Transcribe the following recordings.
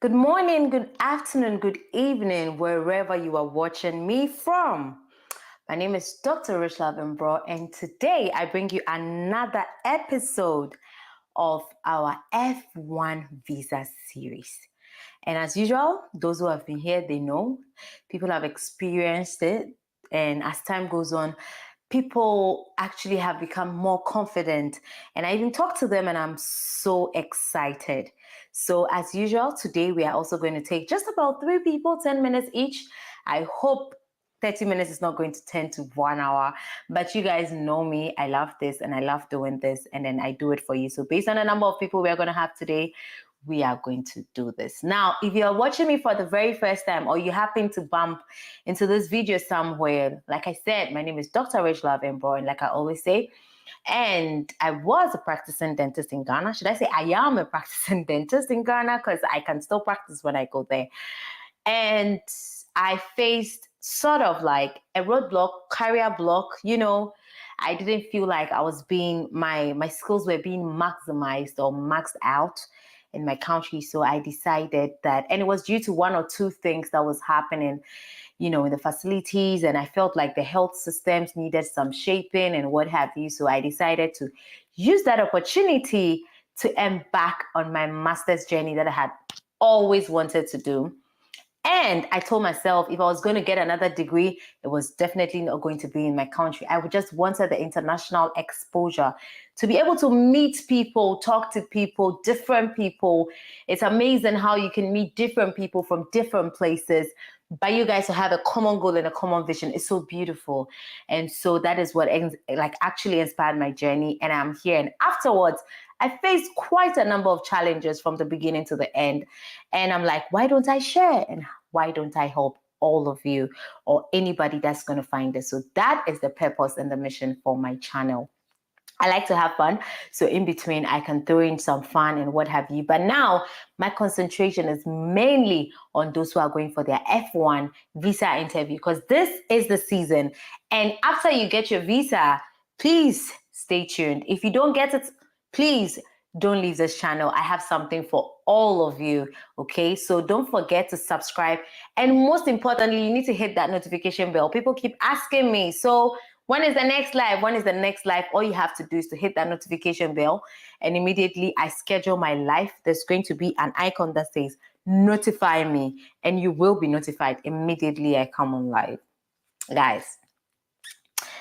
Good morning, good afternoon, good evening, wherever you are watching me from. My name is Dr. Richard Mbro, and today I bring you another episode of our F1 Visa series. And as usual, those who have been here, they know people have experienced it. And as time goes on, people actually have become more confident. And I even talked to them and I'm so excited. So as usual, today we are also going to take just about 3 people, 10 minutes each. I hope 30 minutes is not going to turn to 1 hour, but you guys know me. I love this and I love doing this, and then I do it for you. So based on the number of people we're going to have today, we are going to do this. Now, if you're watching me for the very first time or you happen to bump into this video somewhere, like I said, my name is Dr. Rachel Mbro, and like I always say, and I was a practicing dentist in Ghana. Should I say I am a practicing dentist in Ghana? Because I can still practice when I go there. And I faced sort of like a roadblock, career block, I didn't feel like I was being, my skills were being maximized or maxed out in my country. So I decided that, and it was due to one or two things that was happening, in the facilities. And I felt like the health systems needed some shaping and what have you. So I decided to use that opportunity to embark on my master's journey that I had always wanted to do. And I told myself if I was going to get another degree, it was definitely not going to be in my country. I just wanted the international exposure to be able to meet people, talk to people, different people. It's amazing how you can meet different people from different places, but you guys have a common goal and a common vision. It's so beautiful. And so that is what actually inspired my journey. And I'm here. And afterwards, I faced quite a number of challenges from the beginning to the end. And I'm like, why don't I share? And why don't I help all of you or anybody that's going to find this? So that is the purpose and the mission for my channel. I like to have fun. So in between, I can throw in some fun and what have you. But now my concentration is mainly on those who are going for their F1 visa interview, because this is the season. And after you get your visa, please stay tuned. If you don't get it, please don't leave this channel. I have something for all of you. Okay, so don't forget to subscribe. And most importantly, you need to hit that notification bell. People keep asking me, so when is the next live? When is the next live? All you have to do is to hit that notification bell, and immediately I schedule my live. There's going to be an icon that says notify me, and you will be notified immediately I come on live. Guys,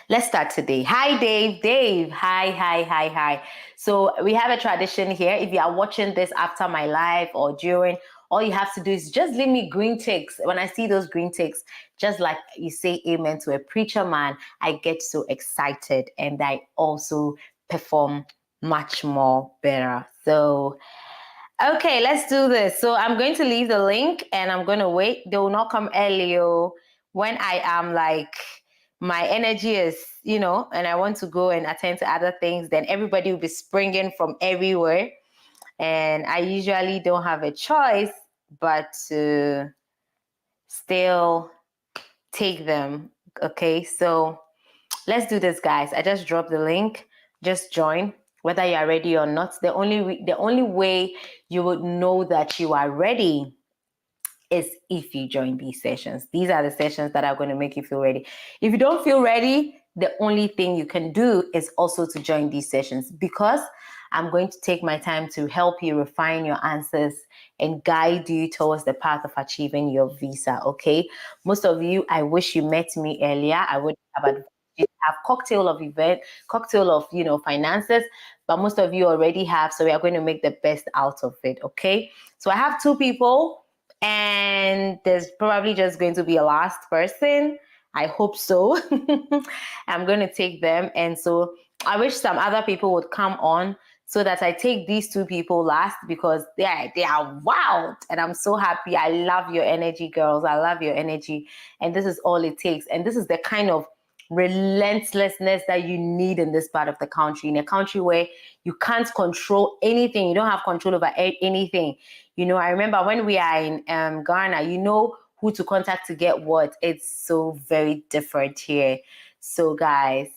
let's start today. Hi, Dave. Dave, hi. So we have a tradition here. If you are watching this after my live or during, all you have to do is just leave me green ticks. When I see those green ticks, just like you say amen to a preacher man, I get so excited and I also perform much more better. So, okay, let's do this. So I'm going to leave the link and I'm going to wait. They will not come earlier when I am like, my energy is, and I want to go and attend to other things, then everybody will be springing from everywhere. And I usually don't have a choice but to still take them. Okay, so let's do this, guys. I just dropped the link. Just join, whether you are ready or not. The only way you would know that you are ready is if you join these sessions. These are the sessions that are going to make you feel ready. If you don't feel ready, the only thing you can do is also to join these sessions, because I'm going to take my time to help you refine your answers and guide you towards the path of achieving your visa. Okay. Most of you, I wish you met me earlier. I would have advised you to have cocktail of finances, but most of you already have. So we are going to make the best out of it. Okay. So I have 2 people. And there's probably just going to be a last person. I hope so. I'm going to take them. And so I wish some other people would come on so that I take these 2 people last, because they are wild. And I'm so happy. I love your energy, girls. I love your energy. And this is all it takes. And this is the kind of relentlessness that you need in this part of the country, in a country where you can't control anything. You don't have control over anything. I remember when we are in Ghana, who to contact to get what. It's so very different here. So guys,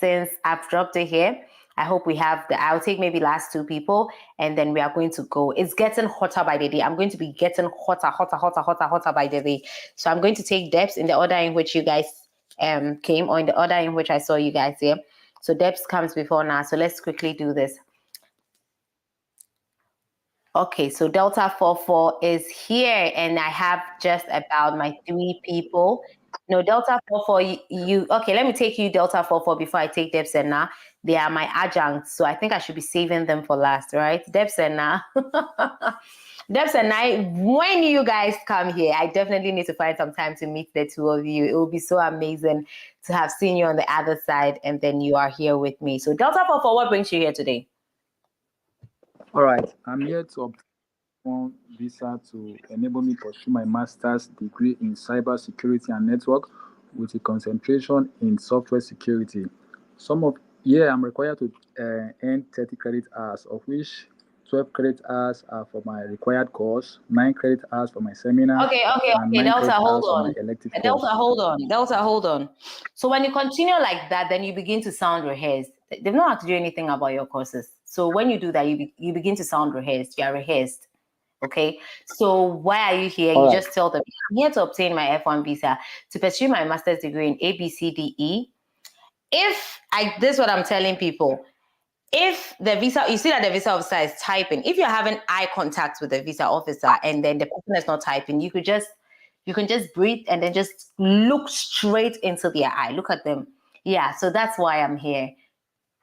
since I've dropped it here, I hope we have I'll take maybe last two people, and then we are going to go. It's getting hotter by the day. I'm going to be getting hotter by the day. So I'm going to take Debs in the order in which you guys came, or in the order in which I saw you guys here. So Debs comes before now. So let's quickly do this. Okay, so Delta 44 is here, and I have just about my three people. No, Delta 44, you okay, let me take you Delta 44 before I take Debs and Na. They are my adjuncts, so I think I should be saving them for last, right? Debs and Na. Debs and I, when you guys come here, I definitely need to find some time to meet the two of you. It will be so amazing to have seen you on the other side, and then you are here with me. So Delta 44, what brings you here today? All right, I'm here to obtain visa to enable me pursue my master's degree in cybersecurity and network with a concentration in software security. I'm required to earn 30 credit hours, of which 12 credit hours are for my required course, 9 credit hours for my seminar, and 9 Delta, credit hold hours for my on. elective course. Delta, hold on. So when you continue like that, then you begin to sound rehearsed. They've not had to do anything about your courses. So when you do that, you begin to sound rehearsed. You are rehearsed. Okay. So why are you here? All You right. just tell them, I'm here to obtain my F1 visa to pursue my master's degree in ABCDE. This is what I'm telling people. If the visa, you see that the visa officer is typing, if you're having eye contact with the visa officer and then the person is not typing, you can just breathe and then just look straight into their eye. Look at them. Yeah, so that's why I'm here.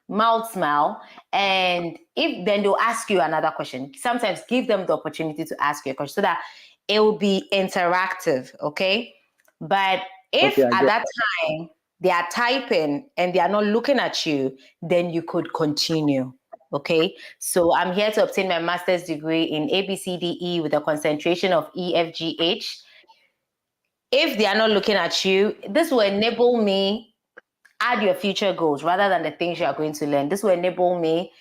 Mouth smile. And if then they'll ask you another question. Sometimes give them the opportunity to ask you a question so that it will be interactive, okay? But if at that time they are typing and they are not looking at you, then you could continue. Okay, so I'm here to obtain my master's degree in ABCDE with a concentration of EFGH. If they are not looking at you, this will enable me add your future goals rather than the things you are going to learn. This will enable me,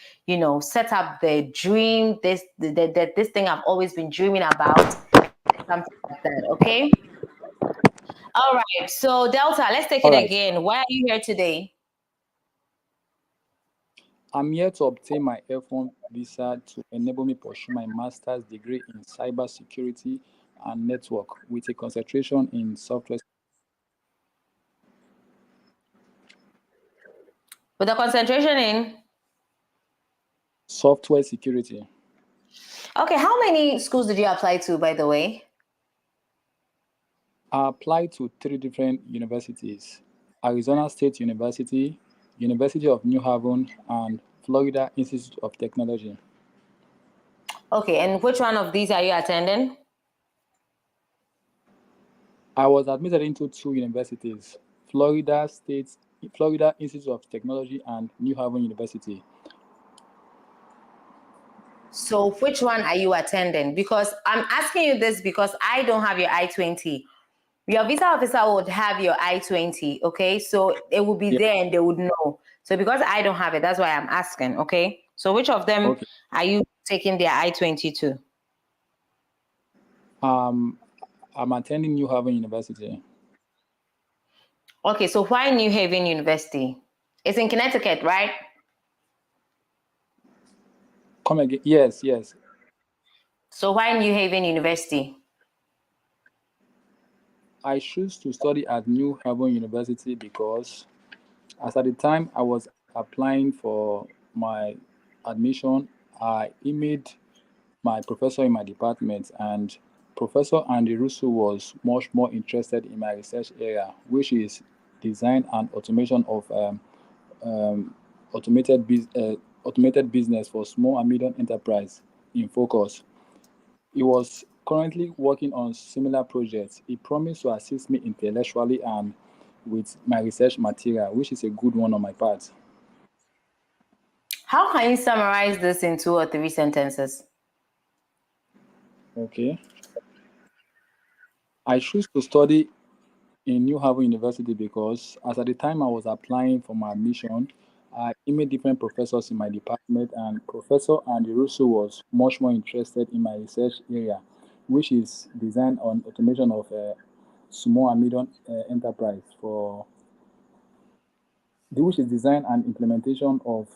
set up the dream, this thing I've always been dreaming about, something like that. Okay. All right. So Delta, let's take it again. Why are you here today? I'm here to obtain my F1 visa to enable me pursue my master's degree in cybersecurity and network with a concentration in software. With a concentration in? Software security. Okay, how many schools did you apply to, by the way? I applied to 3 different universities: Arizona State University, University of New Haven, and Florida Institute of Technology. Okay, and which one of these are you attending? I was admitted into 2 universities: Florida Institute of Technology and New Haven University. So which one are you attending? Because I'm asking you this because I don't have your I-20. Your visa officer would have your I-20, okay? So it will be there and they would know. So because I don't have it, that's why I'm asking, okay? So which of them are you taking their I-20 to? I'm attending New Haven University. Okay, so why New Haven University? It's in Connecticut, right? Come again? Yes. So why New Haven University? I choose to study at New Haven University because as at the time I was applying for my admission, I emailed my professor in my department, and Professor Andy Russo was much more interested in my research area, which is design and automation of automated business for small and medium enterprise in focus. He was currently working on similar projects. He promised to assist me intellectually and with my research material, which is a good one on my part. How can you summarize this in 2 or 3 sentences? Okay. I choose to study in New Haven University because as at the time I was applying for my admission, I emailed different professors in my department, and Professor Andy Russo was much more interested in my research area, which is design on automation of small and medium enterprise which is design and implementation of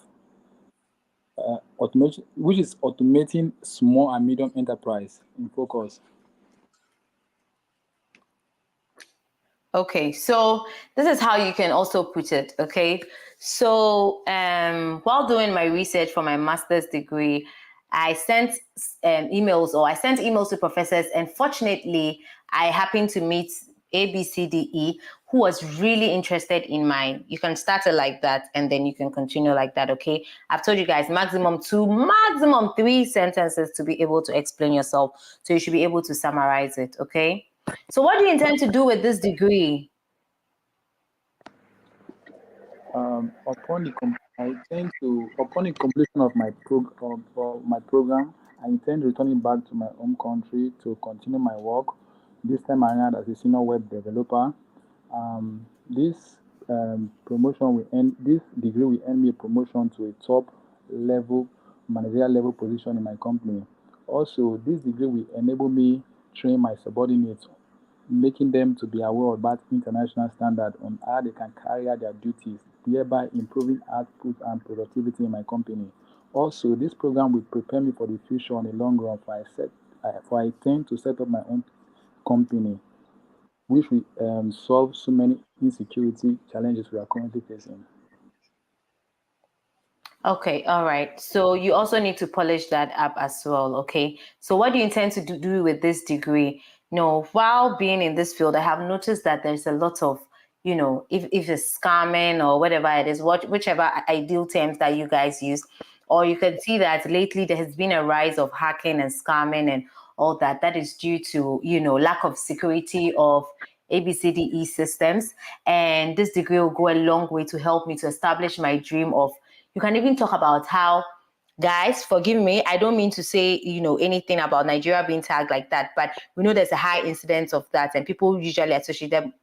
automation, which is automating small and medium enterprise in focus. Okay, so this is how you can also put it. Okay, so while doing my research for my master's degree, I sent emails to professors, and fortunately, I happened to meet ABCDE, who was really interested in mine. You can start it like that, and then you can continue like that. Okay, I've told you guys maximum 2, maximum 3 sentences to be able to explain yourself, so you should be able to summarize it. Okay. So what do you intend to do with this degree? Upon the completion of my program, I intend returning back to my home country to continue my work. This time around as a senior web developer. This degree will earn me a promotion to a top level managerial level position in my company. Also, this degree will enable me train my subordinates, making them to be aware about international standard on how they can carry out their duties, thereby improving output and productivity in my company. Also, this program will prepare me for the future on the long run, for I intend to set up my own company, which will solve so many insecurity challenges we are currently facing. Okay, all right. So you also need to polish that up as well. Okay. So what do you intend to do with this degree? While being in this field, I have noticed that there's a lot of, if it's scamming or whatever it is, whichever ideal terms that you guys use, or you can see that lately there has been a rise of hacking and scamming and all that. That is due to, lack of security of ABCDE systems. And this degree will go a long way to help me to establish my dream of. You can even talk about how, guys, forgive me, I don't mean to say, anything about Nigeria being tagged like that, but we know there's a high incidence of that and people usually associate them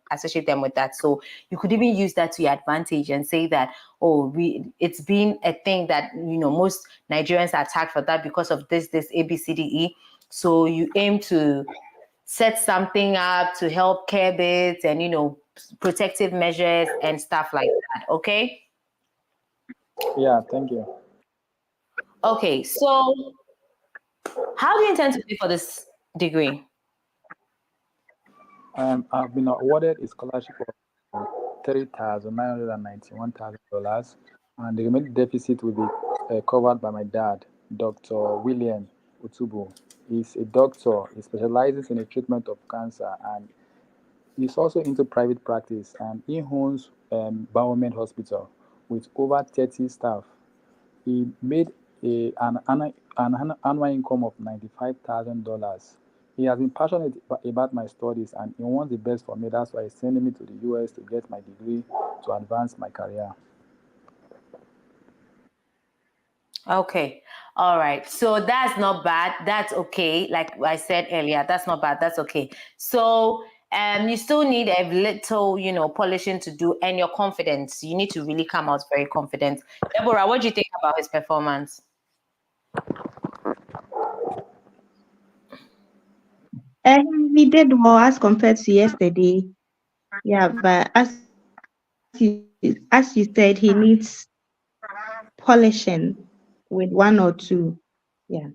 with that. So you could even use that to your advantage and say that, it's been a thing that, most Nigerians are tagged for that because of this ABCDE. So you aim to set something up to help curb it and, protective measures and stuff like that. Okay. Yeah, thank you. Okay, so how do you intend to pay for this degree? I've been awarded a scholarship of $3,991,000, and the remaining deficit will be covered by my dad, Dr. William Utubu. He's a doctor. He specializes in the treatment of cancer, and he's also into private practice, and he owns Bauerman Hospital with over 30 staff. He made an annual income of $95,000. He has been passionate about my studies, and he wants the best for me. That's why he's sending me to the US to get my degree to advance my career. Okay, all right. So that's not bad. That's okay. Like I said earlier, that's not bad. That's okay. So you still need a little, polishing to do, and your confidence. You need to really come out very confident. Deborah, what do you think about his performance? He did well as compared to yesterday. Yeah, but as you said, he needs polishing with 1 or 2. Yeah.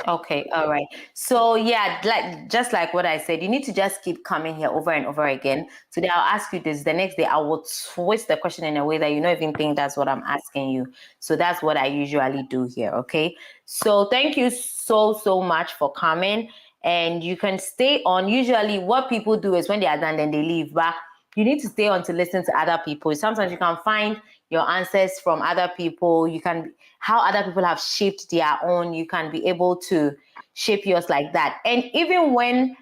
Okay, all right. So yeah, just like what I said, you need to just keep coming here over and over again. Today I'll ask you this. The next day I will twist the question in a way that you don't even think that's what I'm asking you. So that's what I usually do here. Okay. So thank you so much for coming. And you can stay on. Usually what people do is when they are done, then they leave. But you need to stay on to listen to other people. Sometimes you can find your answers from other people. You can, how other people have shaped their own, you can be able to shape yours like that. And even when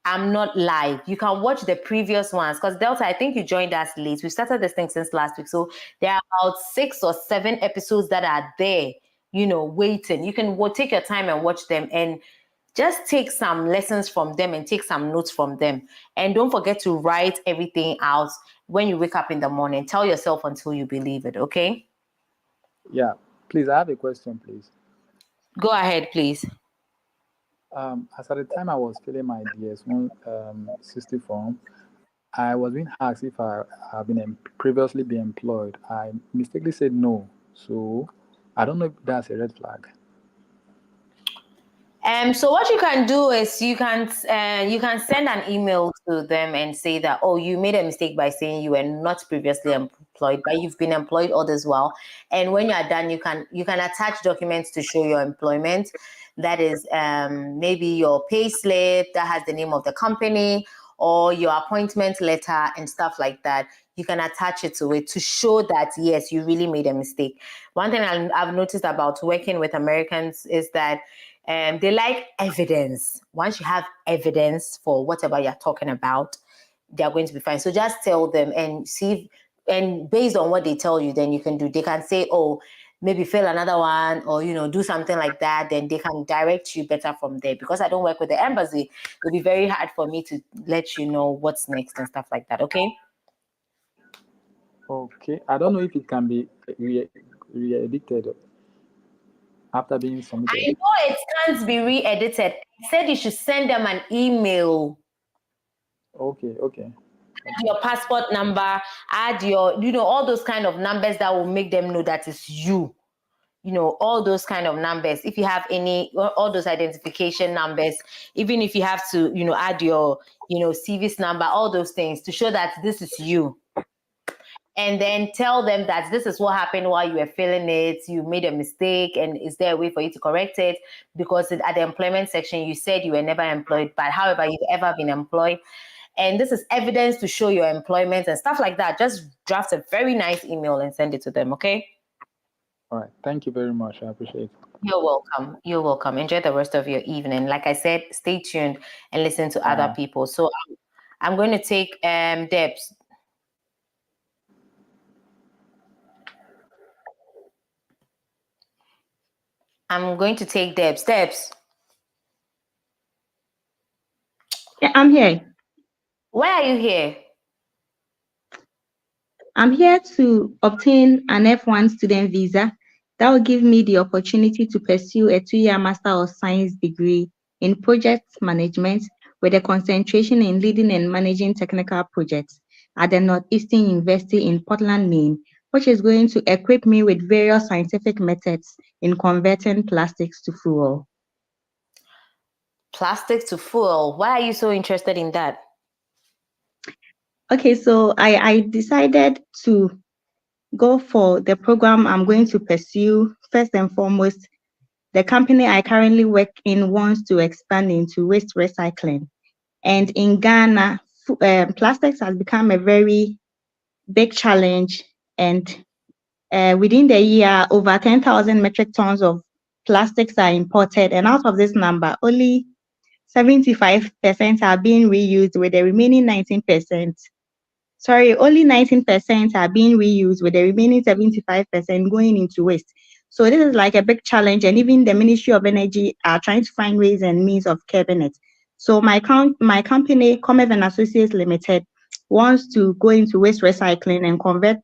I'm not live, you can watch the previous ones, because Delta, I think you joined us late. We started this thing since last week. So there are about 6 or 7 episodes that are there, waiting. You can take your time and watch them and just take some lessons from them and take some notes from them. And don't forget to write everything out when you wake up in the morning. Tell yourself until you believe it, okay? Yeah, please, I have a question, please. Go ahead, please. As at the time I was filling my DS1 60 form, I was being asked if I have been previously been employed. I mistakenly said no. So I don't know if that's a red flag. So what you can do is you can send an email to them and say that, oh, you made a mistake by saying you were not previously employed, but you've been employed all this while. And when you are done, you can attach documents to show your employment. That is maybe your pay slip that has the name of the company, or your appointment letter and stuff like that. You can attach it to it to show that, yes, you really made a mistake. One thing I've noticed about working with Americans is that they like evidence. Once you have evidence for whatever you're talking about, they're going to be fine. So just tell them and see, and based on what they tell you, then you can do. They can say, oh, maybe fill another one, or do something like that. Then they can direct you better from there. Because I don't work with the embassy, it'll be very hard for me to let you know what's next and stuff like that. Okay. Okay. I don't know if it can be re-edited after being submitted. I know it can't be re-edited. I said you should send them an email. Okay. Your passport number, add your, all those kind of numbers that will make them know that it's you. All those kind of numbers. If you have any, all those identification numbers, even if you have to, add your, CVS number, all those things to show that this is you. And then tell them that this is what happened while you were filling it. You made a mistake, and is there a way for you to correct it? Because at the employment section, you said you were never employed, but however, you've ever been employed. And this is evidence to show your employment and stuff like that. Just draft a very nice email and send it to them, okay? All right. Thank you very much. I appreciate it. You're welcome. You're welcome. Enjoy the rest of your evening. Like I said, stay tuned and listen to other people. So I'm going to take Debs. I'm going to take Debs. Debs. Yeah, I'm here. Why are you here? I'm here to obtain an F1 student visa that will give me the opportunity to pursue a 2-year Master of Science degree in project management with a concentration in leading and managing technical projects at the Northeastern University in Portland, Maine, which is going to equip me with various scientific methods in converting plastics to fuel. Plastics to fuel. Why are you so interested in that? Okay, so I decided to go for the program I'm going to pursue. First and foremost, the company I currently work in wants to expand into waste recycling. And in Ghana, plastics has become a very big challenge. And within the year, over 10,000 metric tons of plastics are imported. And out of this number, only 75% are being reused, with the remaining 19%. Only 19% are being reused, with the remaining 75% going into waste. So this is like a big challenge, and even the Ministry of Energy are trying to find ways and means of curbing it. So my company, Comev and Associates Limited, wants to go into waste recycling and convert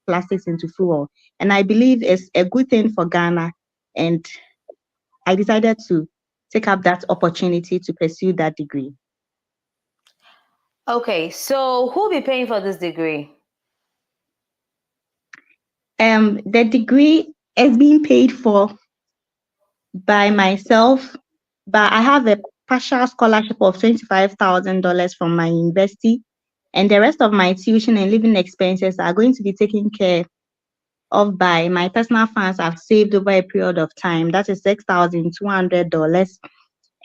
plastics into fuel. And I believe it's a good thing for Ghana. And I decided to take up that opportunity to pursue that degree. Okay, so who will be paying for this degree? The degree is being paid for by myself, but I have a partial scholarship of $25,000 from my university, and the rest of my tuition and living expenses are going to be taken care of by my personal funds I've saved over a period of time. That is $6,200.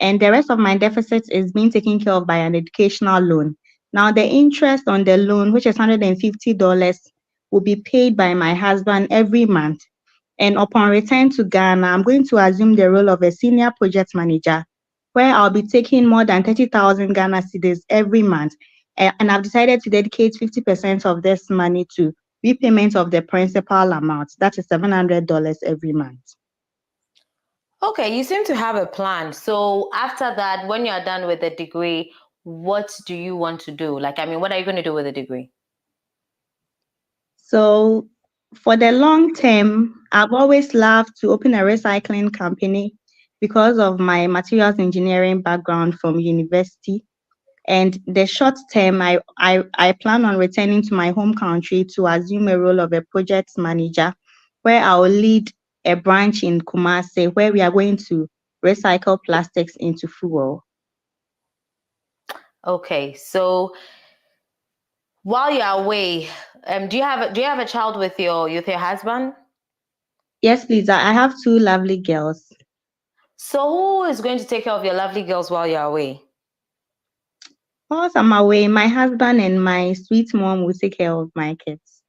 And the rest of my deficit is being taken care of by an educational loan. Now, the interest on the loan, which is $150, will be paid by my husband every month. And upon return to Ghana, I'm going to assume the role of a senior project manager, where I'll be taking more than 30,000 Ghana cedis every month. And I've decided to dedicate 50% of this money to repayment of the principal amount. That is $700 every month. Okay, you seem to have a plan. So after that, when you're done with the degree, what do you want to do? What are you going to do with the degree? So for the long term, I've always loved to open a recycling company because of my materials engineering background from university. And the short term, I plan on returning to my home country to assume a role of a project manager where I'll lead a branch in Kumasi where we are going to recycle plastics into fuel. Okay, so while you're away, do you have a child with your husband? Yes, please. I have 2 lovely girls. So who is going to take care of your lovely girls while you're away? Whilst I'm away, my husband and my sweet mom will take care of my kids.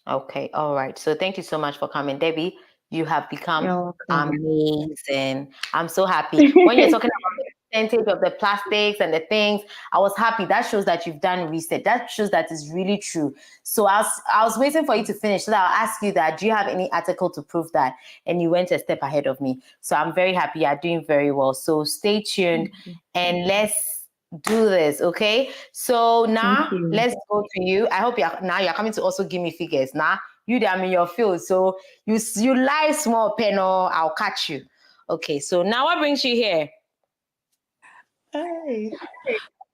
Okay, all right. So thank you so much for coming, Debbie. You have become You're welcome. amazing. I'm so happy. When you're talking about the percentage of the plastics and the things, I was happy. That shows that you've done research. That shows that it's really true. So I was waiting for you to finish so that I'll ask you that. Do you have any article to prove that? And you went a step ahead of me. So I'm very happy. You're doing very well. So stay tuned and let's do this, okay? So now let's go to you. I hope you're coming to also give me figures. Now you I'm in your field, so you lie small panel, I'll catch you. Okay, so now what brings you here? Hi.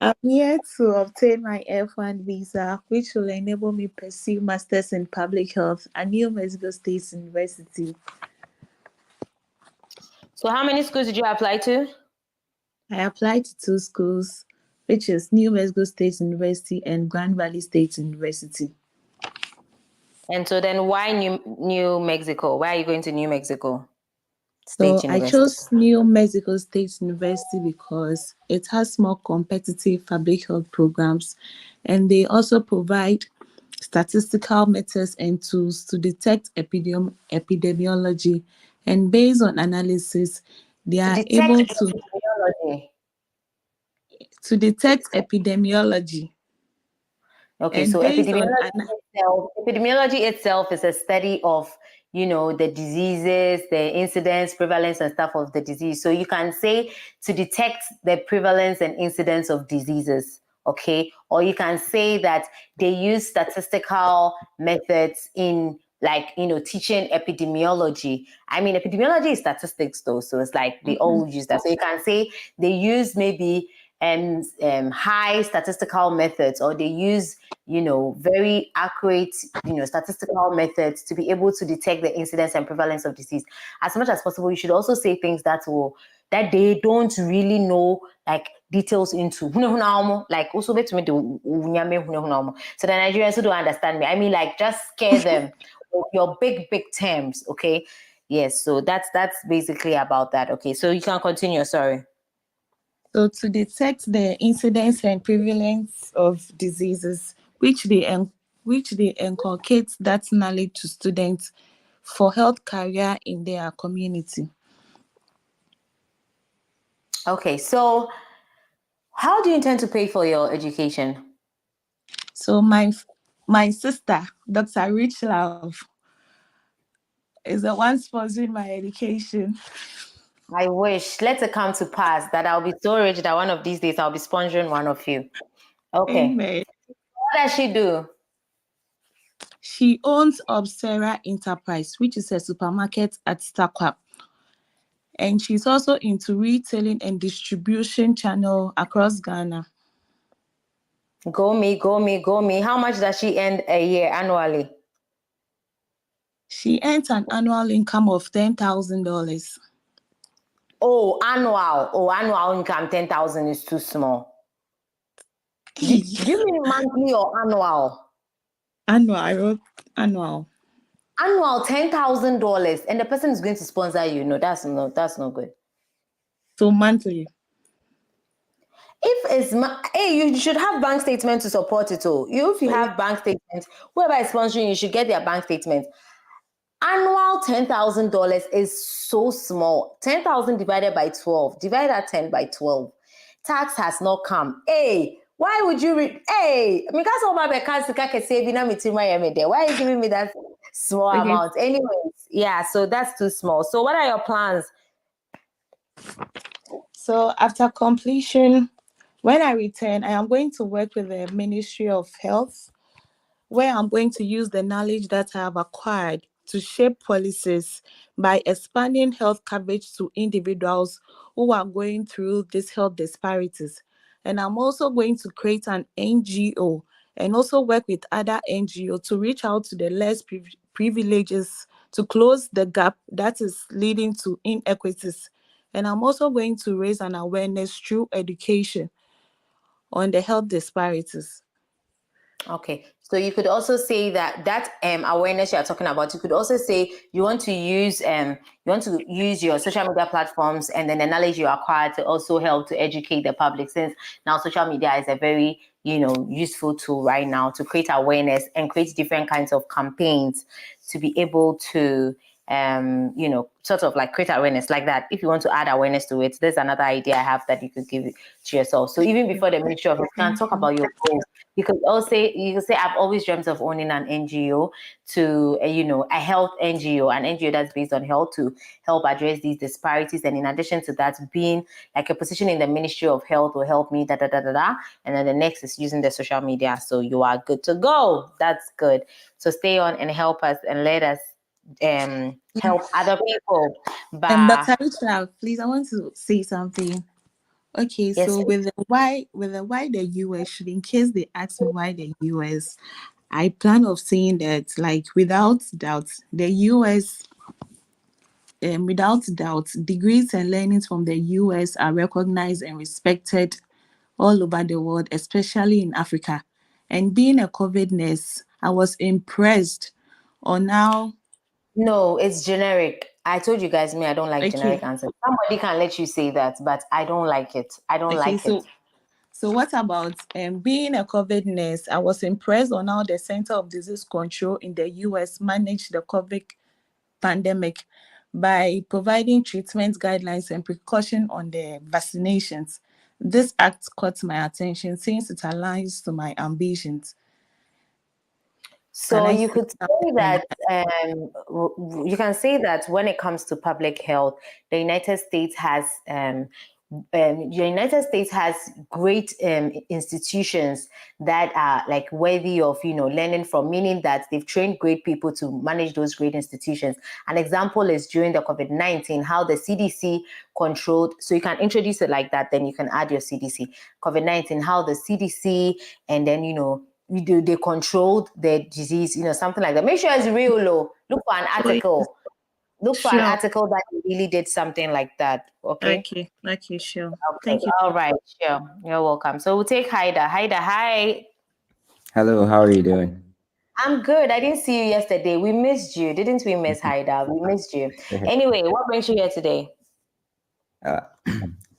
I'm here to obtain my F1 visa, which will enable me pursue Masters in Public Health at New Mexico State University. So how many schools did you apply to? I applied to 2 schools, which is New Mexico State University and Grand Valley State University. And so then why New Mexico? Why are you going to New Mexico So State I University? chose New Mexico State University because it has more competitive public health programs, and they also provide statistical methods and tools to detect epidemiology. And based on analysis, they are able to detect epidemiology. Okay, And so based on epidemiology itself is a study of, the diseases, the incidence, prevalence, and stuff of the disease. So you can say to detect the prevalence and incidence of diseases, okay? Or you can say that they use statistical methods in teaching epidemiology. I mean, epidemiology is statistics though, so it's like they all use that. So you can say they use maybe high statistical methods, or they use very accurate statistical methods to be able to detect the incidence and prevalence of disease. As much as possible, you should also say things that they don't really know like details into, like also bet me so the Nigerians who don't understand me, I mean, like, just scare them with your big terms. Okay, yes, so that's basically about that. Okay, so you can continue. Sorry. So to detect the incidence and prevalence of diseases, which they inculcate that knowledge to students for health career in their community. Okay, so how do you intend to pay for your education? So my sister, Dr. Rich Love, is the one sponsoring my education. I wish. Let it come to pass that I'll be so rich that one of these days I'll be sponsoring one of you. Okay. Amen. What does she do? She owns Obsera Enterprise, which is a supermarket at Stakwa. And she's also into retailing and distribution channel across Ghana. Go me. How much does she earn a year annually? She earns an annual income of $10,000. Oh, annual income, 10,000 is too small. Do you mean monthly or annual? Annual, I wrote annual. Annual, $10,000, and the person is going to sponsor you. No, that's not good. So monthly. If it's you should have bank statement to support it all. If you have bank statements, whoever is sponsoring you should get their bank statement. Annual $10,000 is so small. 10,000 divided by 12. Divide that 10 by 12. Tax has not come. Hey, why would you why are you giving me that small amount? Anyways, yeah, so that's too small. So what are your plans? So after completion, when I return, I am going to work with the Ministry of Health, where I'm going to use the knowledge that I have acquired to shape policies by expanding health coverage to individuals who are going through these health disparities. And I'm also going to create an NGO and also work with other NGOs to reach out to the less privileged to close the gap that is leading to inequities. And I'm also going to raise an awareness through education on the health disparities. Okay, so you could also say that awareness you are talking about. You could also say you want to use your social media platforms and then the knowledge you acquire to also help to educate the public. Since now social media is a very useful tool right now to create awareness and create different kinds of campaigns to be able to sort of like create awareness like that. If you want to add awareness to it, there's another idea I have that you could give it to yourself. So even before the Ministry of Health, you can talk about your goals. You could say I've always dreamt of owning an NGO to a health NGO, an NGO that's based on health to help address these disparities. And in addition to that, being like a position in the Ministry of Health will help me and then the next is using the social media. So you are good to go. That's good. So stay on and help us and let us help other people. Dr. Richard, please, I want to say something. Okay, Yes. so with the why the US should, in case they ask me why the US, I plan of saying that, like, without doubt, the US, degrees and learnings from the US are recognized and respected all over the world, especially in Africa. And being a COVID nurse, I was impressed on how. No, it's generic. I told you guys, I don't like generic Okay. answers. Somebody can let you say that, but I don't like it. I don't Okay, like it. so what about being a COVID nurse? I was impressed on how the Center of Disease Control in the US managed the COVID pandemic by providing treatment guidelines and precaution on the vaccinations. This act caught my attention since it aligns to my ambitions. So you could say something that you can say that when it comes to public health, the United States has great institutions that are like worthy of learning from, meaning that they've trained great people to manage those great institutions. An example is during the COVID-19, how the CDC controlled. So you can introduce it like that, then you can add your CDC. COVID-19, how the CDC and then they controlled the disease, something like that. Make sure it's real, low. Look for an article. Look for an Sure. article that really did something like that. Okay. Okay, sure. Okay. Thank you. All right. Sure. You're welcome. So we'll take Haida. Haida, hi. Hello, how are you doing? I'm good. I didn't see you yesterday. We missed you. Didn't we miss Haida? We missed you. Anyway, what brings you here today?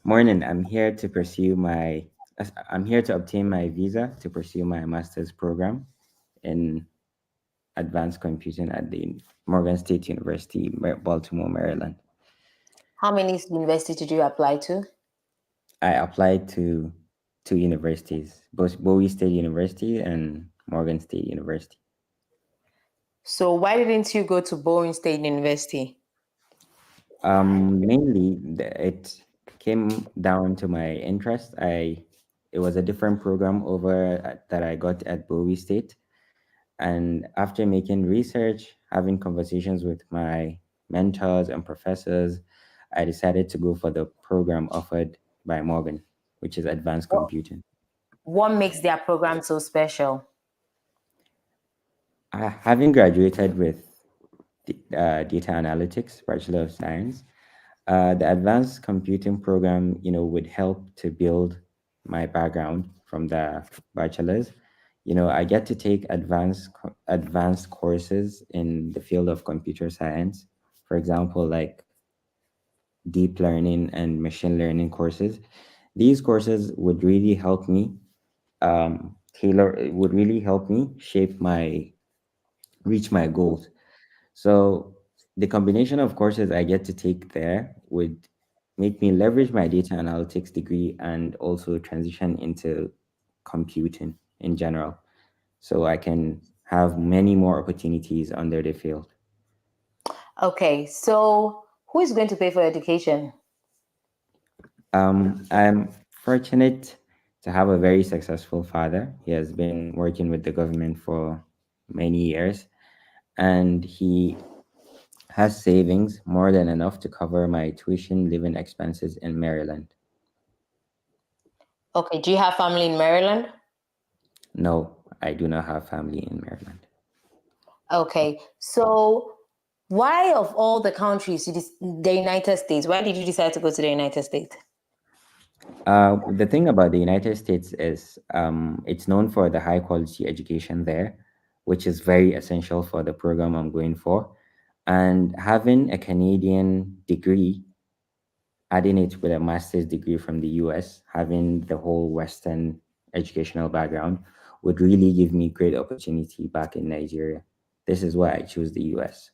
Morning. I'm here to obtain my visa to pursue my master's program in advanced computing at the Morgan State University, Baltimore, Maryland. How many universities did you apply to? I applied to 2 universities, both Bowie State University and Morgan State University. So why didn't you go to Bowie State University? Mainly, it came down to my interest. It was a different program that I got at Bowie State. And after making research, having conversations with my mentors and professors, I decided to go for the program offered by Morgan, which is advanced computing. What makes their program so special? Having graduated with data analytics, Bachelor of Science, the advanced computing program, would help to build my background from the bachelor's. I get to take advanced courses in the field of computer science, for example, like deep learning and machine learning courses. These courses would really help me reach my goals. So the combination of courses I get to take there would make me leverage my data analytics degree and also transition into computing in general, so I can have many more opportunities under the field. Okay, so who is going to pay for education? I'm fortunate to have a very successful father. He has been working with the government for many years, and he has savings more than enough to cover my tuition living expenses in Maryland. Okay, do you have family in Maryland? No, I do not have family in Maryland. Okay, so Why of all the countries, the United States, why did you decide to go to the United States? The thing about the United States is it's known for the high quality education there, which is very essential for the program I'm going for. And having a Canadian degree, adding it with a master's degree from the US, having the whole Western educational background would really give me great opportunity back in Nigeria. This is why I choose the US.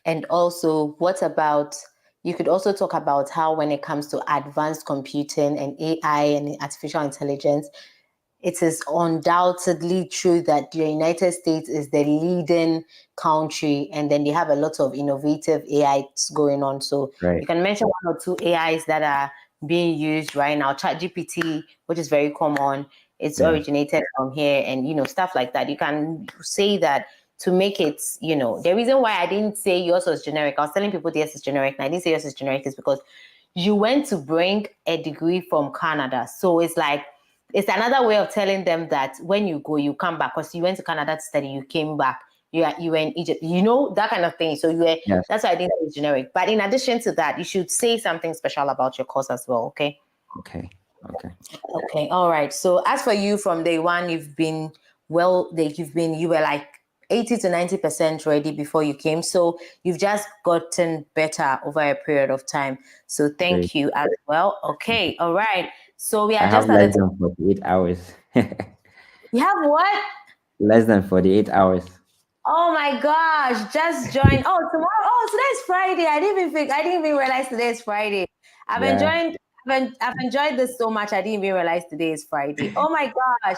And also, what about, you could also talk about how when it comes to advanced computing and AI and artificial intelligence, it is undoubtedly true that the United States is the leading country, and then they have a lot of innovative AIs going on. So Right. you can mention one or two AIs that are being used right now. ChatGPT, which is very common, it's Yeah. originated from here, and stuff like that. You can say that to make it, the reason why I didn't say yours was generic. I was telling people yes, it's generic, and I didn't say yours is generic is because you went to bring a degree from Canada. So it's like, it's another way of telling them that when you go, you come back, because you went to Canada to study, you came back, you were in Egypt, that kind of thing. So Yes. that's why I didn't say it's generic. But in addition to that, you should say something special about your course as well, okay? Okay. Okay, all right. So as for you, from day one, you were like 80 to 90% ready before you came. So you've just gotten better over a period of time. So thank Great. you as well. Okay, all right. So we I are have just at less the than 48 hours. You have what? Less than 48 hours. Oh my gosh, just joined. Oh, tomorrow. Oh, today's Friday. I didn't even realize today's Friday. I've Yeah. enjoyed this so much. I didn't even realize today is Friday. Oh my gosh.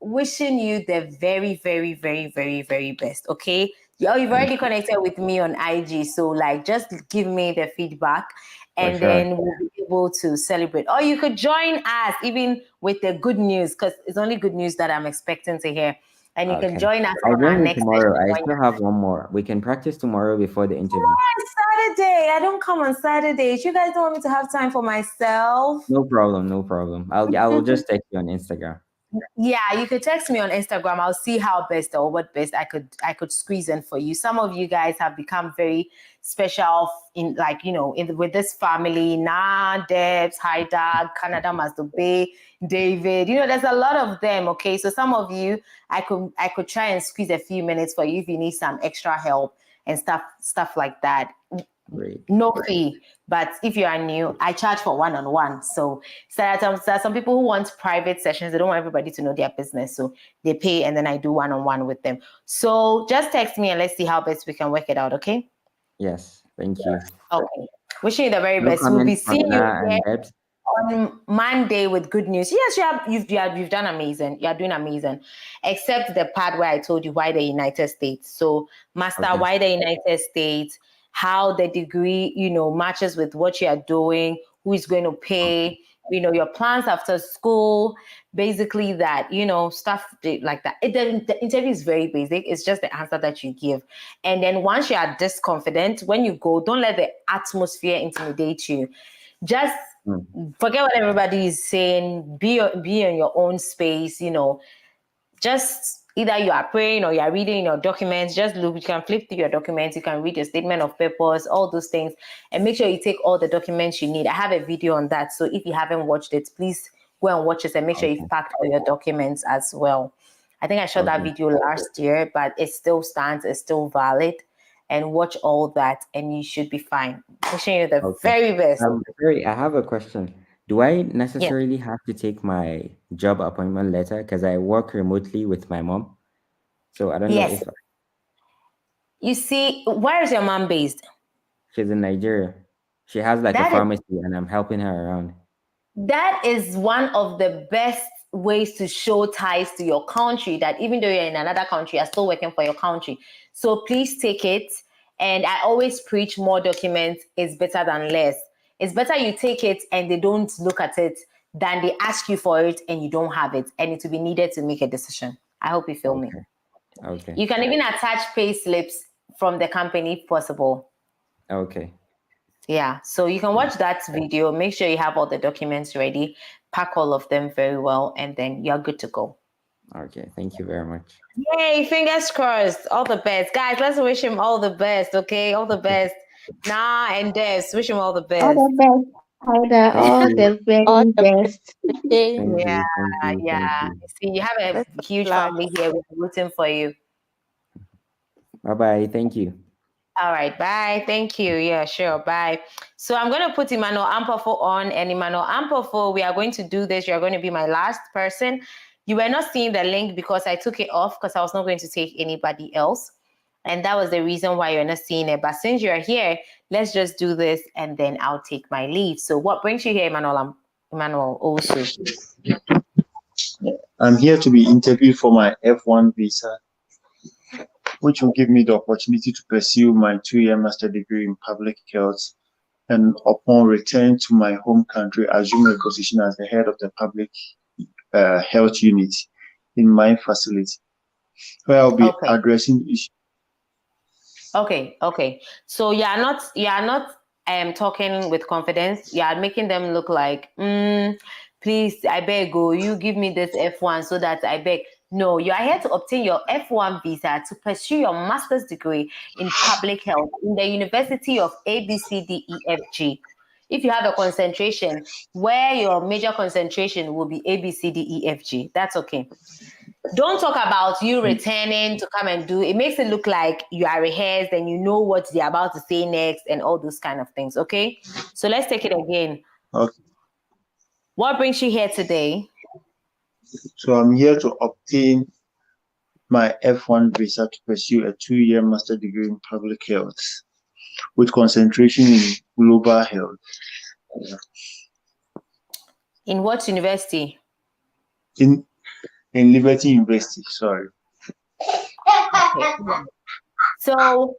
Wishing you the very, very, very, very, very best. Okay. You've already connected with me on IG. So like just give me the feedback For and sure. then we'll be able to celebrate. Or you could join us even with the good news, because it's only good news that I'm expecting to hear. And you can Okay. join us I'll on our join you next tomorrow. I session. still have one more. We can practice tomorrow before the interview. Saturday. I don't come on Saturdays. You guys don't want me to have time for myself? No problem. No problem. I'll just text you on Instagram. Yeah, you could text me on Instagram. I'll see how best or what best I could squeeze in for you. Some of you guys have become very special in with this family. Debs, Haidar, Canada Master Bay, David. There's a lot of them. Okay, so some of you, I could try and squeeze a few minutes for you if you need some extra help and stuff like that. Great. No fee, but if you are new, I charge for one-on-one. So there are some people who want private sessions. They don't want everybody to know their business, so they pay, and then I do one-on-one with them. So just text me and let's see how best we can work it out. Okay. Yes. Thank you. Okay. Wishing you the very No best. We'll be comments from seeing you Na here and Debs. on Monday with good news. Yes, you've done amazing. You're doing amazing, except the part where I told you why the United States. So, master, Okay. why the United States? How the degree, matches with what you are doing. Who is going to pay? Your plans after school. Basically, that stuff like that. The interview is very basic. It's just the answer that you give, and then once you are this confident, when you go, don't let the atmosphere intimidate you. Just forget what everybody is saying. Be in your own space. Just either you are praying or you are reading your documents. Just look. You can flip through your documents. You can read your statement of purpose, all those things, and make sure you take all the documents you need. I have a video on that, so if you haven't watched it, please go and watch it and make sure you've packed all your documents as well. I think I shot that video last year, but it still stands. It's still valid. And watch all that, and you should be fine. Wishing you the very best. Sorry, I have a question. Do I Yes. necessarily have to take my job appointment letter because I work remotely with my mom? So I don't know Yes. if You see, where is your mom based? she's in Nigeria. She has like a pharmacy and I'm helping her around. That is one of the best ways to show ties to your country, that even though you're in another country, you're still working for your country. So please take it. And I always preach more documents is better than less. It's better you take it and they don't look at it than they ask you for it and you don't have it, and it will be needed to make a decision. I hope you feel me. Okay. You can even attach pay slips from the company if possible. Okay. Yeah, so you can watch that video. Make sure you have all the documents ready, pack all of them very well, and then you're good to go. Okay, thank you very much. Yay, fingers crossed. All the best. Guys, let's wish him all the best, okay? All the best. Nah and Des, wish him all the All best. the best, Haida. Thank All you. the All very the best. okay. Thank Yeah, you. Thank you. yeah. Thank you. You see, you have a Best of huge luck. family here. We're rooting for you. Bye bye. Thank you. All right, bye. Thank you. Yeah, sure. Bye. So I'm going to put Emmanuel Ampofo on, and Emmanuel Ampofo, we are going to do this. You're going to be my last person. You were not seeing the link because I took it off because I was not going to take anybody else. And that was the reason why you're not seeing it. But since you're here, let's just do this and then I'll take my leave. So what brings you here, Emmanuel? Emmanuel also. I'm here to be interviewed for my F1 visa, which will give me the opportunity to pursue my 2-year master degree in public health, and upon return to my home country, assume a position as the head of the public health unit in my facility, where I'll be Okay. addressing issues. Okay. So you are not talking with confidence. You are making them look like, please, I beg you give me this F1 so that I beg. No, you are here to obtain your F1 visa to pursue your master's degree in public health in the University of ABCDEFG. If you have a concentration where your major concentration will be ABCDEFG, that's okay. Don't talk about you returning to come and do it. Makes it look like you are rehearsed and you know what they're about to say next and all those kind of things. Okay, so let's take it again. Okay. What brings you here today? So I'm here to obtain my F1 visa to pursue a 2-year master degree in public health with concentration in global health. In what university? In Liberty University, sorry. Okay. So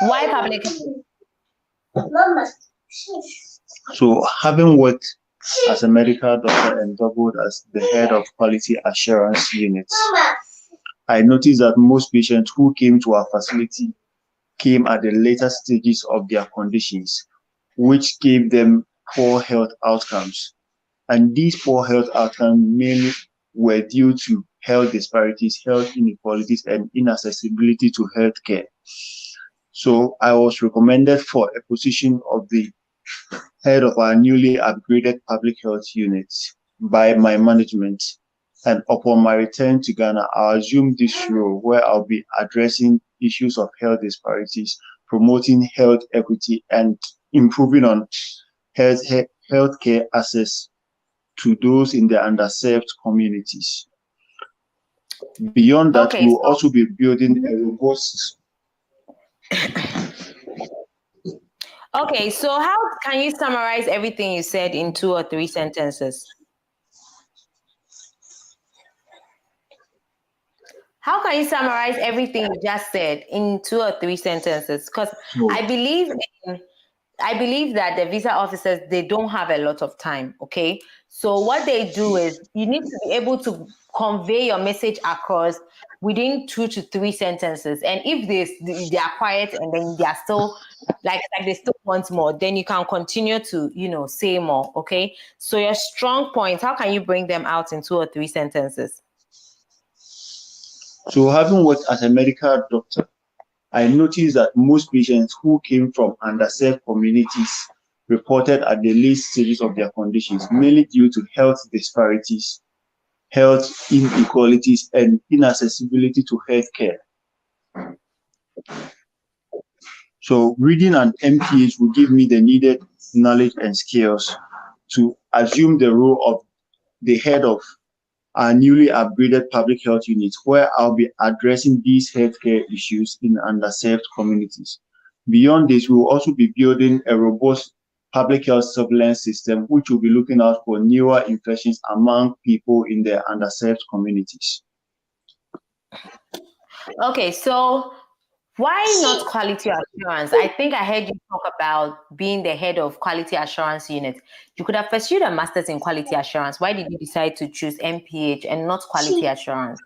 why public health? So having worked as a medical doctor and doubled as the head of quality assurance units, I noticed that most patients who came to our facility came at the later stages of their conditions, which gave them poor health outcomes. And these poor health outcomes mainly were due to health disparities, health inequalities, and inaccessibility to healthcare. So I was recommended for a position of the head of our newly upgraded public health unit by my management. And upon my return to Ghana, I'll assume this role where I'll be addressing issues of health disparities, promoting health equity, and improving on healthcare access to those in the underserved communities. Beyond that, we'll also be building a robust. Okay, so how can you summarize everything you said in 2 or 3 sentences? How can you summarize everything you just said in 2 or 3 sentences? Because I believe that the visa officers, they don't have a lot of time, okay? So what they do is you need to be able to convey your message across within 2 to 3 sentences. And if they are quiet and then they are still like they still want more, then you can continue to, say more, okay? So your strong points, how can you bring them out in 2 or 3 sentences? So having worked as a medical doctor, I noticed that most patients who came from underserved communities reported at the late stages of their conditions, mainly due to health disparities, health inequalities, and inaccessibility to healthcare. So reading an MPH will give me the needed knowledge and skills to assume the role of the head of our newly upgraded public health unit, where I'll be addressing these healthcare issues in underserved communities. Beyond this, we will also be building a robust public health surveillance system, which will be looking out for newer infections among people in the underserved communities. Okay, so why not quality assurance? I think I heard you talk about being the head of quality assurance unit. You could have pursued a master's in quality assurance. Why did you decide to choose MPH and not quality assurance?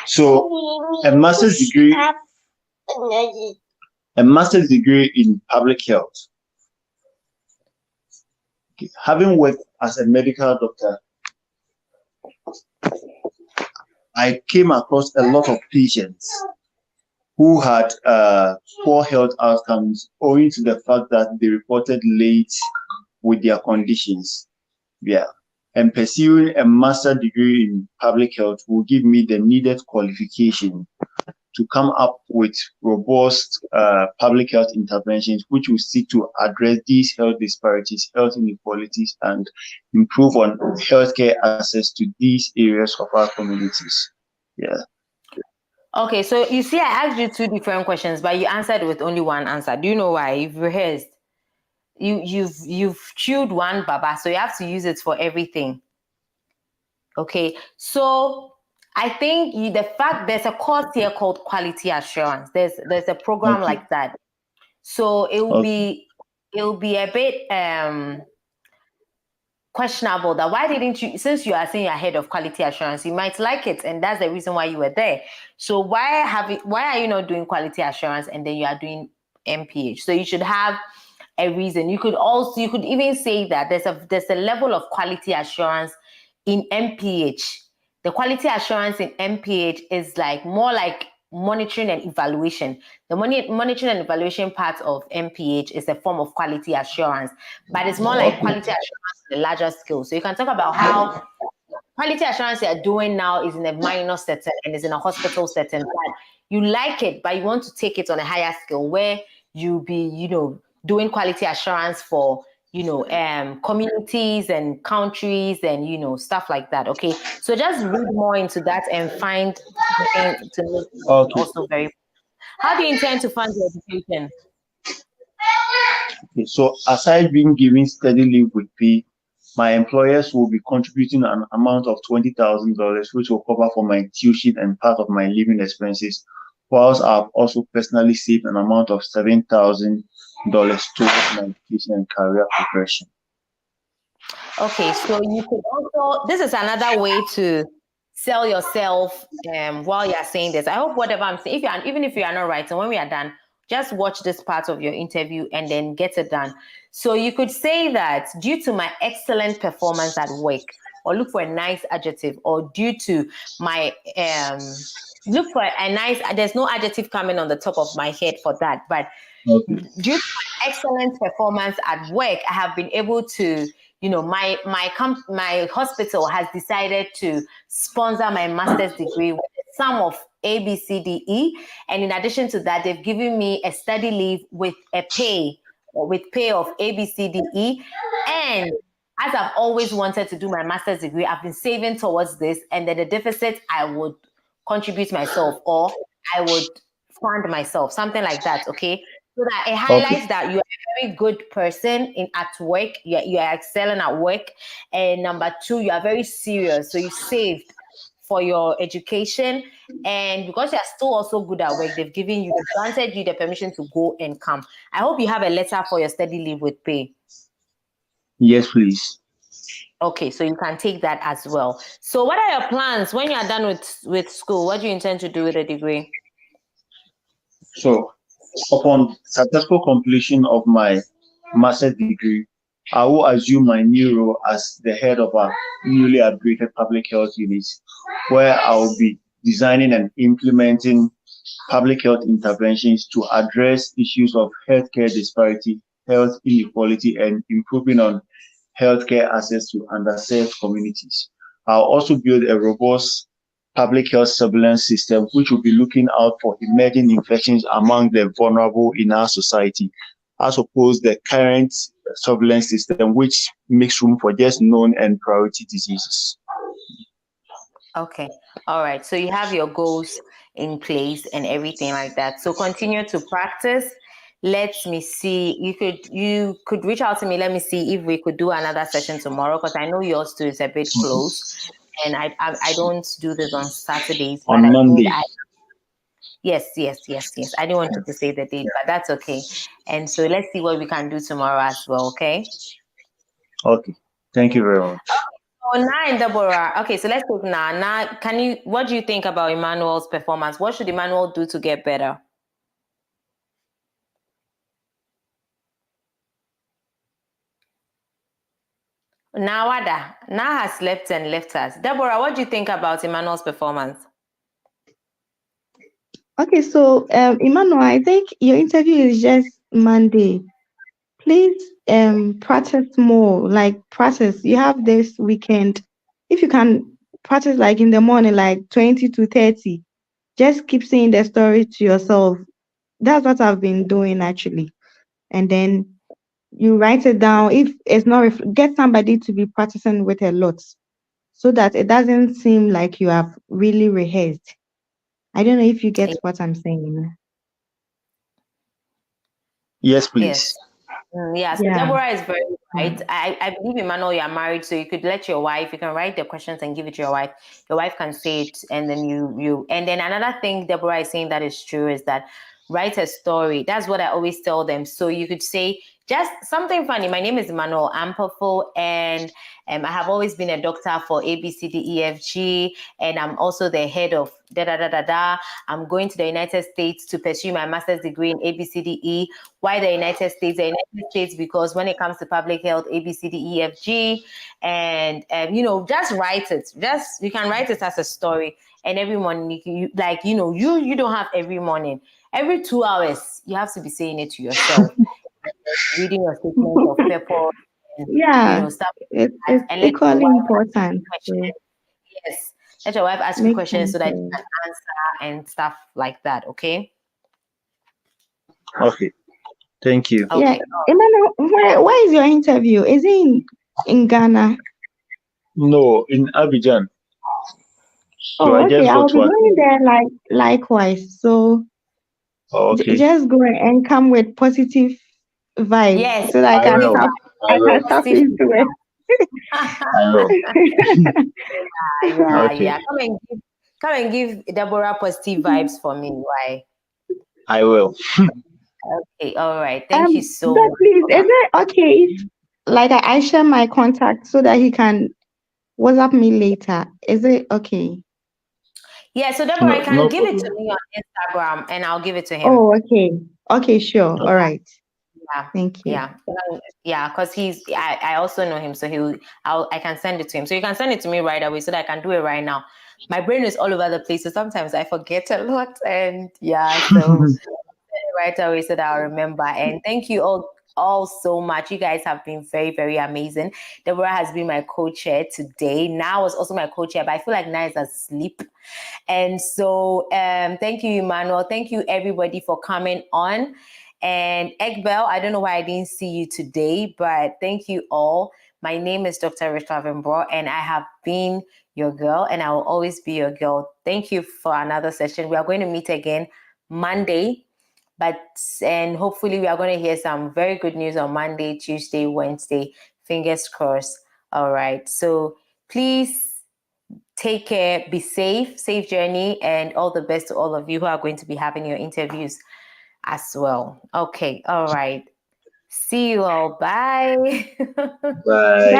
So a master's degree in public health Having worked as a medical doctor, I came across a lot of patients who had poor health outcomes owing to the fact that they reported late with their conditions. Yeah. And pursuing a master's degree in public health will give me the needed qualification to come up with robust public health interventions, which will seek to address these health disparities, health inequalities, and improve on healthcare access to these areas of our communities. Yeah. Okay, so you see, I asked you two different questions, but you answered with only one answer. Do you know why? You've rehearsed. You've chewed one baba, so you have to use it for everything. Okay, so I think the fact there's a course here called quality assurance. There's a program like that. So it'll be a bit questionable that why didn't you, since you are saying you're head of quality assurance, you might like it, and that's the reason why you were there. So why are you not doing quality assurance and then you are doing MPH? So you should have a reason. You could even say that there's a level of quality assurance in MPH. The quality assurance in MPH is more like monitoring and evaluation. The monitoring and evaluation part of MPH is a form of quality assurance, but it's more like quality assurance on a larger scale. So you can talk about how quality assurance you're doing now is in a minor setting and is in a hospital setting, but you like it, but you want to take it on a higher scale where you'll be, doing quality assurance for communities and countries and stuff like that. Okay, so just read more into that and find something to make also very. How do you intend to fund your education? Okay, so aside being given steady leave with pay, my employers will be contributing an amount of $20,000, which will cover for my tuition and part of my living expenses, whilst I've also personally saved an amount of $7,000 towards my education and career progression. Okay, so you could also, this is another way to sell yourself while you're saying this. I hope whatever I'm saying, even if you are not right, and when we are done, just watch this part of your interview and then get it done. So you could say that due to my excellent performance at work, or look for a nice adjective, or due to my look for a nice, there's no adjective coming on the top of my head for that, but due to my excellent performance at work, I have been able to, my hospital has decided to sponsor my master's degree with a sum of ABCDE, and in addition to that, they've given me a study leave with pay of ABCDE. And as I've always wanted to do my master's degree, I've been saving towards this, and then the deficit I would contribute myself, or I would fund myself, something like that. Okay, so that it highlights that you're a very good person at work. You are excelling at work, and number two, you are very serious. So you saved for your education, and because you are still also good at work, they've granted you the permission to go and come. I hope you have a letter for your study leave with pay. Yes, please. Okay, so you can take that as well. So what are your plans when you are done with school? What do you intend to do with a degree? So upon successful completion of my master's degree, I will assume my new role as the head of a newly upgraded public health unit, where I will be designing and implementing public health interventions to address issues of healthcare disparity, health inequality, and improving on healthcare access to underserved communities. I'll also build a robust public health surveillance system, which will be looking out for emerging infections among the vulnerable in our society, as opposed to the current surveillance system, which makes room for just known and priority diseases. Okay, all right. So you have your goals in place and everything like that. So continue to practice. Let me see. You could reach out to me. Let me see if we could do another session tomorrow, because I know yours too is a bit close, and I don't do this on Saturdays. On Monday. Yes. I didn't want you to say the date, but that's okay. And so let's see what we can do tomorrow as well. Okay. Okay. Thank you very much. Oh, now, Deborah. Okay, so let's talk now. Now, what do you think about Emmanuel's performance? What should Emmanuel do to get better? Nawada now has slept and left us. Deborah, what do you think about Emmanuel's performance? Okay, so Emmanuel, I think your interview is just Monday. Please practice more. Like practice. You have this weekend. If you can practice like in the morning, like 20 to 30, just keep saying the story to yourself. That's what I've been doing actually. And then you write it down. If it's not, get somebody to be practicing with a lot so that it doesn't seem like you have really rehearsed. I don't know if you get what I'm saying. Yes, please. Yes. Yeah, so Yeah. Deborah is very right. I believe, Emmanuel, you're married, so you could let your wife, you can write the questions and give it to your wife. Your wife can say it, and then and then another thing Deborah is saying that is true is that write a story. That's what I always tell them. So you could say just something funny. My name is Emmanuel Ampofo, and I have always been a doctor for ABCDEFG, and I'm also the head of da-da-da-da-da. I'm going to the United States to pursue my master's degree in ABCDE. Why the United States? The United States because when it comes to public health, ABCDEFG, and just write it. Just you can write it as a story, and every morning you don't have every morning. Every 2 hours, you have to be saying it to yourself, reading your statement of purpose, and Yeah, stuff. it's And let your equally wife important. ask you So questions. Yes, let your wife ask you make questions so that you sense. can answer and stuff like that. Okay. Okay. Thank you. Yeah, Okay. Emmanuel, where is your interview? Is it in Ghana? No, in Abidjan. So Oh, I okay. just I'll got be to going attend. there likewise. So Okay. just go and come with positive vibes Yes, so that I I can will. tap I will. tap into it. I will. Okay. yeah. Come and give Deborah positive vibes for me. Why? I will. Okay, all right. Thank you so But much please, for is coming. it okay if like I share my contact so that he can WhatsApp me later? Is it okay? Yeah, so Deborah, No, I can no give it problem. to me on Instagram and I'll give it to him. Oh, okay. Okay, sure. All right. Yeah. Thank you. Yeah, because I also know him, so I can send it to him. So you can send it to me right away so that I can do it right now. My brain is all over the place, so sometimes I forget a lot, and so right away so that I'll remember. And thank you all so much. You guys have been very, very amazing. Deborah has been my co-chair today. Now was also my co-chair, but I feel like now is asleep. And so thank you, Emmanuel. Thank you, everybody, for coming on. And Egbel, I don't know why I didn't see you today, but thank you all. My name is Dr. Rachel Lavenbrough, and I have been your girl, and I will always be your girl. Thank you for another session. We are going to meet again Monday, and hopefully we are going to hear some very good news on Monday, Tuesday, Wednesday. Fingers crossed. All right. So please take care, be safe journey, and all the best to all of you who are going to be having your interviews as well. Okay, all right. See you all. Bye. Bye. Bye.